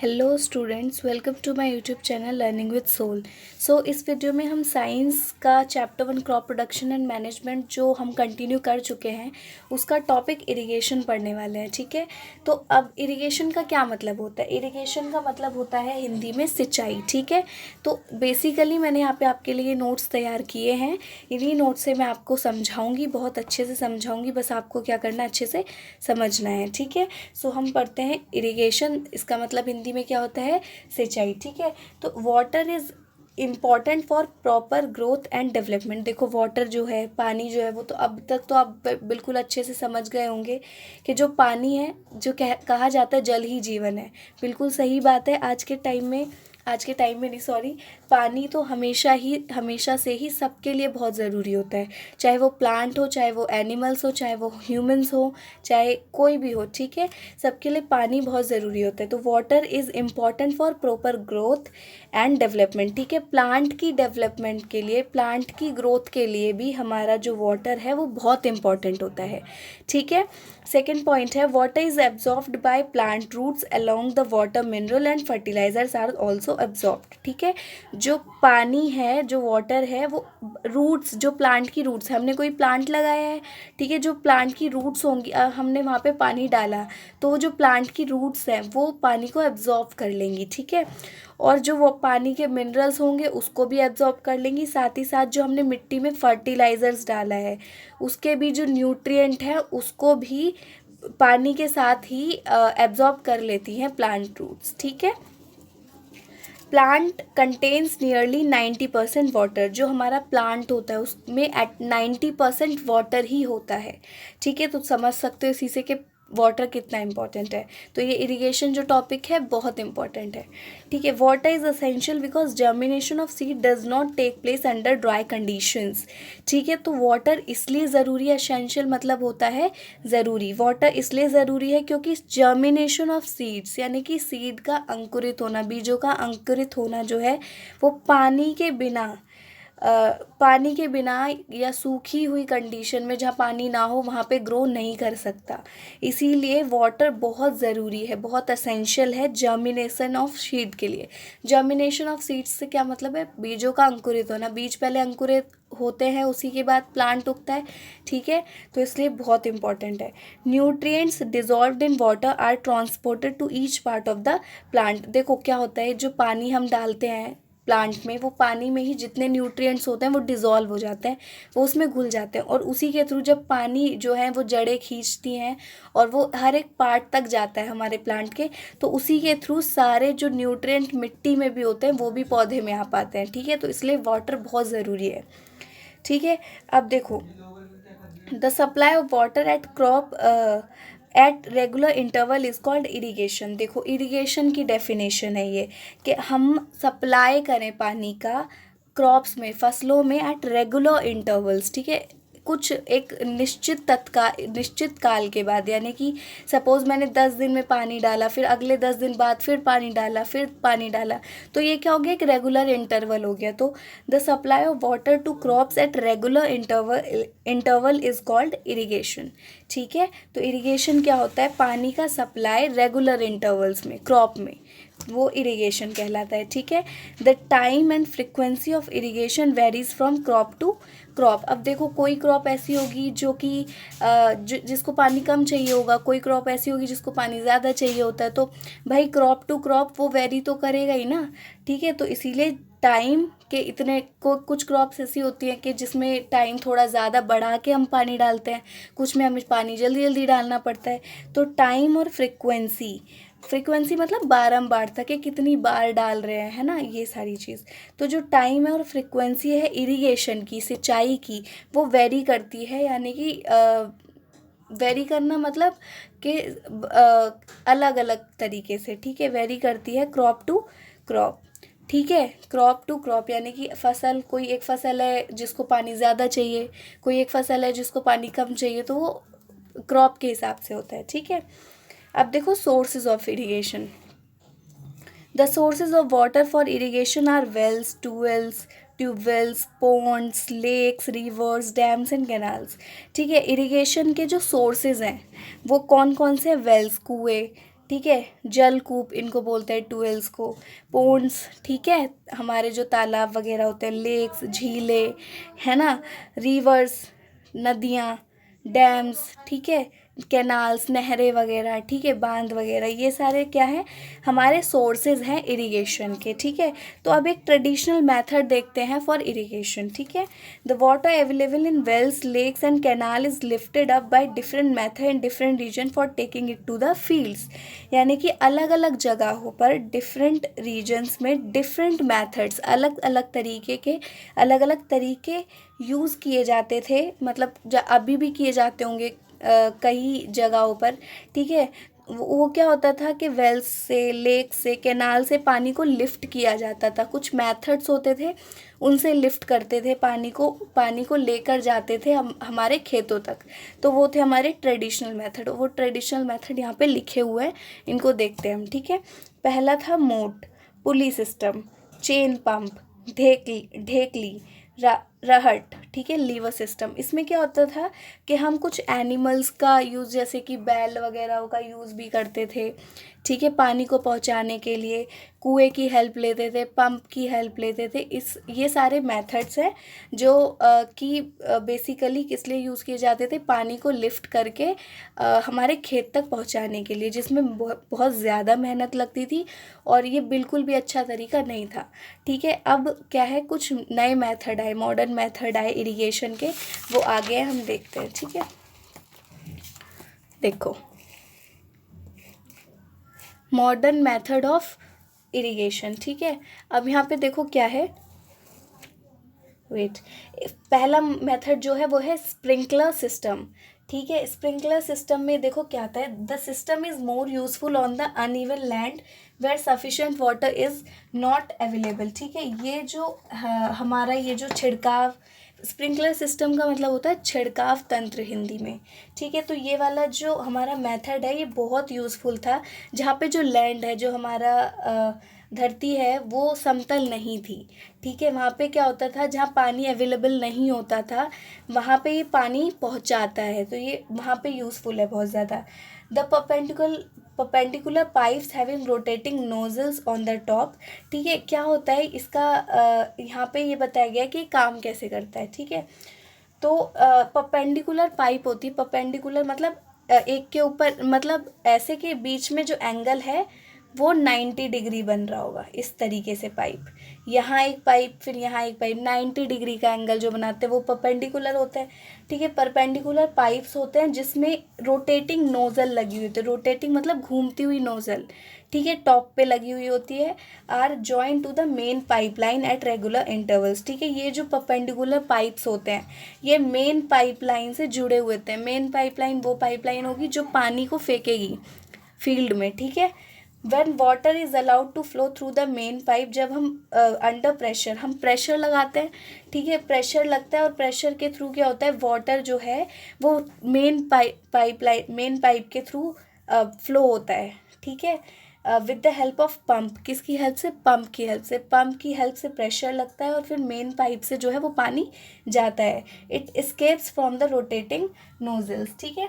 Hello students, welcome to my YouTube channel learning with soul. इस video में हम science का chapter 1 crop production and management जो हम कंटिन्यू कर चुके हैं उसका टॉपिक इरिगेशन पढ़ने वाले हैं। ठीक है, तो अब इरिगेशन का क्या मतलब होता है? इरिगेशन का मतलब होता है हिंदी में सिंचाई। ठीक है, तो बेसिकली मैंने यहाँ पे आपके लिए नोट्स तैयार किए हैं। इन्हीं नोट्स से मैं आपको समझाऊँगी, बहुत अच्छे से समझाऊँगी, बस आपको क्या करना, अच्छे से समझना है। ठीक है, हम पढ़ते हैं इरिगेशन। इसका मतलब हिंदी में क्या होता है? सिंचाई। ठीक है, तो water is important for proper growth and development. देखो, वाटर जो है, पानी जो है, वो तो अब तक तो आप बिल्कुल अच्छे से समझ गए होंगे कि जो पानी है, जो कहा जाता है जल ही जीवन है। बिल्कुल सही बात है। आज के टाइम में नहीं, सॉरी, पानी तो हमेशा से ही सबके लिए बहुत ज़रूरी होता है। चाहे वो प्लांट हो, चाहे वो एनिमल्स हो, चाहे वो ह्यूमंस हो, चाहे कोई भी हो। ठीक है, सबके लिए पानी बहुत ज़रूरी होता है। तो water is important for proper growth and development. ठीक है, प्लांट की डेवलपमेंट के लिए, प्लांट की ग्रोथ के लिए भी हमारा जो वाटर है वो बहुत इम्पॉर्टेंट होता है। ठीक है, सेकेंड पॉइंट है, water is absorbed by plant roots along the water mineral and fertilisers are also absorbed. ठीक है, जो पानी है, जो वाटर है, वो रूट्स, जो प्लांट की रूट्स, हमने कोई प्लांट लगाया है, ठीक है, जो प्लांट की रूट्स होंगी, हमने वहाँ पे पानी डाला, तो वो जो प्लांट की रूट्स हैं वो पानी को एब्जॉर्ब कर लेंगी। ठीक है, और जो वो पानी के मिनरल्स होंगे उसको भी एब्जॉर्ब कर लेंगी। साथ ही साथ जो हमने मिट्टी में फर्टिलाइजर्स डाला है उसके भी जो न्यूट्रिएंट है उसको भी पानी के साथ ही एब्जॉर्ब कर लेती हैं प्लांट रूट्स। ठीक है, प्लांट कंटेन्स नियरली 90% वाटर। जो हमारा प्लांट होता है उसमें एट 90% वाटर ही होता है। ठीक है, तो समझ सकते हो इसी से कि वाटर कितना इंपॉर्टेंट है। तो ये इरिगेशन जो टॉपिक है बहुत इंपॉर्टेंट है। ठीक है, water is essential because germination of seed does not take place under dry conditions. ठीक है, तो वाटर इसलिए ज़रूरी है, असेंशियल मतलब होता है ज़रूरी। वाटर इसलिए ज़रूरी है क्योंकि जर्मिनेशन ऑफ सीड्स, यानी कि सीड का अंकुरित होना, बीजों का अंकुरित होना जो है वो पानी के बिना या सूखी हुई कंडीशन में, जहाँ पानी ना हो, वहाँ पे ग्रो नहीं कर सकता। इसीलिए वाटर बहुत ज़रूरी है, बहुत असेंशियल है जर्मिनेशन ऑफ सीड के लिए। जर्मिनेशन ऑफ सीड्स से क्या मतलब है? बीजों का अंकुरित होना। बीज पहले अंकुरित होते हैं, उसी के बाद प्लांट उगता है। ठीक है, तो इसलिए बहुत इंपॉर्टेंट है। Nutrients dissolved in water are transported to each part of the plant. देखो क्या होता है, जो पानी हम डालते हैं प्लांट में, वो पानी में ही जितने न्यूट्रिएंट्स होते हैं वो डिज़ोल्व हो जाते हैं, वो उसमें घुल जाते हैं, और उसी के थ्रू जब पानी जो है वो जड़ें खींचती हैं और वो हर एक पार्ट तक जाता है हमारे प्लांट के, तो उसी के थ्रू सारे जो न्यूट्रिएंट मिट्टी में भी होते हैं वो भी पौधे में आ पाते हैं। ठीक है, तो इसलिए वाटर बहुत ज़रूरी है। ठीक है, अब देखो, the supply of water at crop eight regular interval is called irrigation. देखो, इरीगेशन की डेफिनेशन है ये कि हम सप्लाई करें पानी का क्रॉप्स में, फसलों में, एट रेगुलर इंटरवल्स। ठीक है, कुछ एक निश्चित काल के बाद, यानी कि सपोज़ मैंने 10 दिन में पानी डाला, फिर अगले 10 दिन बाद फिर पानी डाला, फिर पानी डाला, तो ये क्या हो गया? एक रेगुलर इंटरवल हो गया। तो the supply of water to crops at regular interval is called irrigation. ठीक है, तो इरिगेशन क्या होता है? पानी का सप्लाई रेगुलर इंटरवल्स में क्रॉप में, वो इरिगेशन कहलाता है। ठीक है, the time and frequency of irrigation varies from crop to crop. अब देखो, कोई क्रॉप ऐसी होगी जो कि जिसको पानी कम चाहिए होगा, कोई क्रॉप ऐसी होगी जिसको पानी ज़्यादा चाहिए होता है, तो भाई क्रॉप टू क्रॉप वो वेरी तो करेगा ही ना। ठीक है, तो इसीलिए टाइम के इतने को, कुछ क्रॉप्स ऐसी होती हैं कि जिसमें टाइम थोड़ा ज़्यादा बढ़ा के हम पानी डालते हैं, कुछ में हमें पानी जल्दी जल्दी डालना पड़ता है। तो टाइम और फ्रिक्वेंसी मतलब बारंबार तक, कि कितनी बार डाल रहे हैं, है ना, ये सारी चीज़। तो जो टाइम है और फ्रिक्वेंसी है इरिगेशन की, सिंचाई की, वो वेरी करती है, यानी कि वेरी करना मतलब कि अलग अलग तरीके से। ठीक है, वेरी करती है क्रॉप टू क्रॉप। ठीक है, क्रॉप टू क्रॉप यानी कि फसल, कोई एक फसल है जिसको पानी ज़्यादा चाहिए, कोई एक फसल है जिसको पानी कम चाहिए, तो वो क्रॉप के हिसाब से होता है। ठीक है, अब देखो, sources of irrigation. The sources of water for irrigation are wells, tubewells, ponds, lakes, rivers, dams and canals. ठीक है, इरिगेशन के जो सोर्सेज हैं वो कौन कौन से हैं? वेल्स, कुएँ, ठीक है, जलकूप इनको बोलते हैं, ट्यूबवेल्स को, पोन्ड्स, ठीक है, हमारे जो तालाब वगैरह होते हैं, लेक्स, झीलें, है ना, रिवर्स, नदियाँ, डैम्स, ठीक है, कैनाल्स, नहरें वगैरह, ठीक है, बांध वगैरह, ये सारे क्या हैं, हमारे सोर्सेज हैं इरिगेशन के, ठीक है। तो अब एक ट्रेडिशनल मेथड देखते हैं फॉर इरिगेशन, ठीक है। The water available in wells, lakes and canal is lifted up by different method in different region for taking it to the fields. यानी कि अलग अलग जगहों पर डिफरेंट रीजन्स में डिफरेंट मेथड्स, अलग अलग तरीके के, अलग अलग तरीके यूज़ किए जाते थे, मतलब अभी भी किए जाते होंगे कई जगहों पर, ठीक है। वो क्या होता था कि वेल्स से, लेक से, कैनाल से पानी को लिफ्ट किया जाता था, कुछ मेथड्स होते थे, उनसे लिफ्ट करते थे पानी को लेकर जाते थे हमारे खेतों तक। तो वो थे हमारे ट्रेडिशनल मेथड। वो ट्रेडिशनल मेथड यहाँ पे लिखे हुए हैं, इनको देखते हैं हम, ठीक है। पहला था मोट, पुली सिस्टम, चेन पंप, ढेकली, रहट, ठीक है, लीवर सिस्टम। इसमें क्या होता था कि हम कुछ एनिमल्स का यूज़, जैसे कि बैल वगैरह का यूज़ भी करते थे, ठीक है, पानी को पहुंचाने के लिए कुएं की हेल्प लेते थे, पंप की हेल्प लेते थे। ये सारे मेथड्स हैं जो कि बेसिकली किस लिए यूज़ किए जाते थे, पानी को लिफ्ट करके हमारे खेत तक पहुंचाने के लिए, जिसमें बहुत ज़्यादा मेहनत लगती थी और ये बिल्कुल भी अच्छा तरीका नहीं था, ठीक है। अब क्या है, कुछ नए मेथड आए, मॉडर्न मेथड आए इरिगेशन के, वो आगे हम देखते हैं, ठीक है। देखो, मॉडर्न मेथड ऑफ इरिगेशन, ठीक है। अब यहाँ पे देखो क्या है, वेट, पहला मेथड जो है वो है स्प्रिंकलर सिस्टम, ठीक है। स्प्रिंकलर सिस्टम में देखो क्या आता है, the system is more useful on the uneven land where sufficient water is not available, ठीक है। ये जो हमारा ये जो छिड़काव, स्प्रिंकलर सिस्टम का मतलब होता है छिड़काव तंत्र हिंदी में, ठीक है। तो ये वाला जो हमारा मेथड है ये बहुत यूज़फुल था, जहाँ पे जो लैंड है, जो हमारा धरती है, वो समतल नहीं थी, ठीक है। वहाँ पे क्या होता था, जहाँ पानी अवेलेबल नहीं होता था वहाँ पे ये पानी पहुँचाता है, तो ये वहाँ पे यूज़फुल है बहुत ज़्यादा। The perpendicular pipes having rotating nozzles on the top, ठीक है। क्या होता है इसका, यहाँ पे ये बताया गया कि काम कैसे करता है, ठीक है। तो परपेंडिकुलर पाइप होती है, परपेंडिकुलर मतलब एक के ऊपर, मतलब ऐसे के बीच में जो एंगल है वो 90 डिग्री बन रहा होगा, इस तरीके से पाइप, यहाँ एक पाइप, फिर यहाँ एक पाइप, 90 डिग्री का एंगल जो बनाते हैं वो परपेंडिकुलर होता है, ठीक है। परपेंडिकुलर पाइप्स होते हैं जिसमें रोटेटिंग नोज़ल लगी हुई होती है, रोटेटिंग मतलब घूमती हुई नोज़ल, ठीक है, टॉप पे लगी हुई होती है, are join to the main pipeline at regular intervals, ठीक है। ये जो परपेंडिकुलर पाइप्स होते हैं ये मेन पाइपलाइन से जुड़े हुए होते हैं। मेन पाइपलाइन वो पाइपलाइन होगी जो पानी को फेंकेगी फील्ड में, ठीक है। When water is allowed to flow through the main pipe, जब हम अंडर प्रेशर, हम प्रेशर लगाते हैं, ठीक है, प्रेशर लगता है और प्रेशर के थ्रू क्या होता है, वाटर जो है वो मेन पाइप के थ्रू फ्लो होता है, ठीक है, with the help of pump. किसकी हेल्प से, पंप की हेल्प से, पंप की हेल्प से प्रेशर लगता है और फिर मेन पाइप से जो है वो पानी जाता है। It escapes from the rotating nozzles, ठीक है।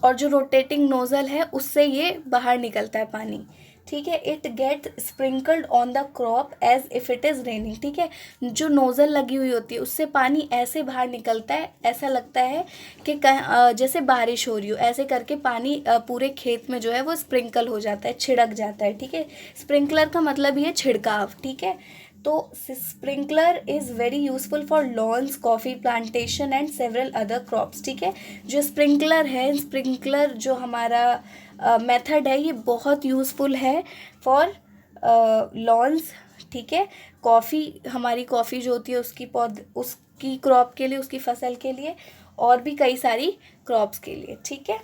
और जो रोटेटिंग नोज़ल है उससे ये बाहर निकलता है पानी, ठीक है। It get sprinkled on the crop as if it is raining, ठीक है। जो नोज़ल लगी हुई होती है उससे पानी ऐसे बाहर निकलता है, ऐसा लगता है कि जैसे बारिश हो रही हो, ऐसे करके पानी पूरे खेत में जो है वो स्प्रिंकल हो जाता है, छिड़क जाता है, ठीक है। स्प्रिंकलर का मतलब ही है छिड़काव, ठीक है। तो sprinkler is very useful for lawns, coffee plantation and several other crops, ठीक है। जो स्प्रिंकलर है, स्प्रिंकलर जो हमारा मेथड है ये बहुत यूज़फुल है फॉर लॉन्स, ठीक है। कॉफ़ी, हमारी कॉफ़ी जो होती है उसकी क्रॉप के लिए, उसकी फसल के लिए, और भी कई सारी क्रॉप्स के लिए, ठीक है।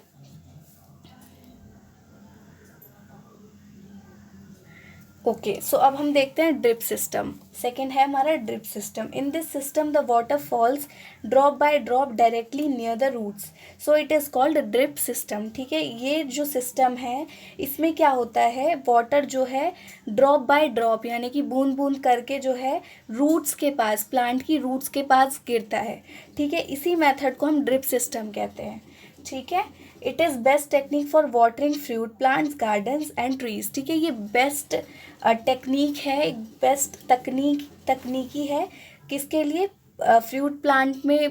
ओके, सो अब हम देखते हैं ड्रिप सिस्टम। सेकेंड है हमारा drip system. In this system the water falls drop by drop directly near the roots, so it is called drip system, ठीक है। ये जो सिस्टम है इसमें क्या होता है, वाटर जो है ड्रॉप बाय ड्रॉप यानी कि बूंद बूंद करके जो है रूट्स के पास, प्लांट की रूट्स के पास गिरता है, ठीक है। इसी मेथड को हम ड्रिप सिस्टम कहते हैं, ठीक है। It is best technique for watering fruit plants, gardens and trees. ठीक है, ये बेस्ट टेक्निक है, एक बेस्ट तकनीकी है किसके लिए, फ्रूट प्लांट में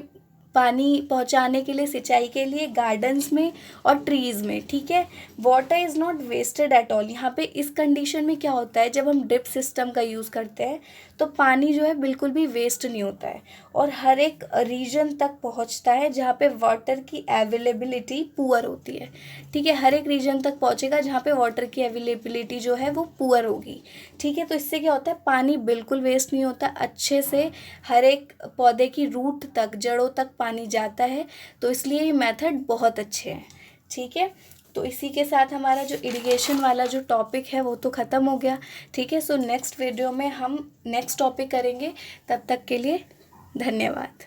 पानी पहुंचाने के लिए, सिंचाई के लिए, गार्डन्स में और ट्रीज़ में। ठीक है, water is not wasted at all. यहाँ पे इस कंडीशन में क्या होता है, जब हम ड्रिप सिस्टम का यूज़ करते हैं तो पानी जो है बिल्कुल भी वेस्ट नहीं होता है और हर एक रीजन तक पहुँचता है जहाँ पे वाटर की अवेलेबिलिटी पुअर होती है। ठीक है, हर एक रीजन तक पहुँचेगा जहाँ पे वाटर की अवेलेबिलिटी जो है वो पुअर होगी। ठीक है, तो इससे क्या होता है, पानी बिल्कुल वेस्ट नहीं होता, अच्छे से हर एक पौधे की रूट तक, जड़ों तक पानी जाता है। तो इसलिए ये मेथड बहुत अच्छे हैं। ठीक है, तो इसी के साथ हमारा जो इरिगेशन वाला जो टॉपिक है वो तो ख़त्म हो गया। ठीक है, सो नेक्स्ट वीडियो में हम नेक्स्ट टॉपिक करेंगे। तब तक के लिए धन्यवाद।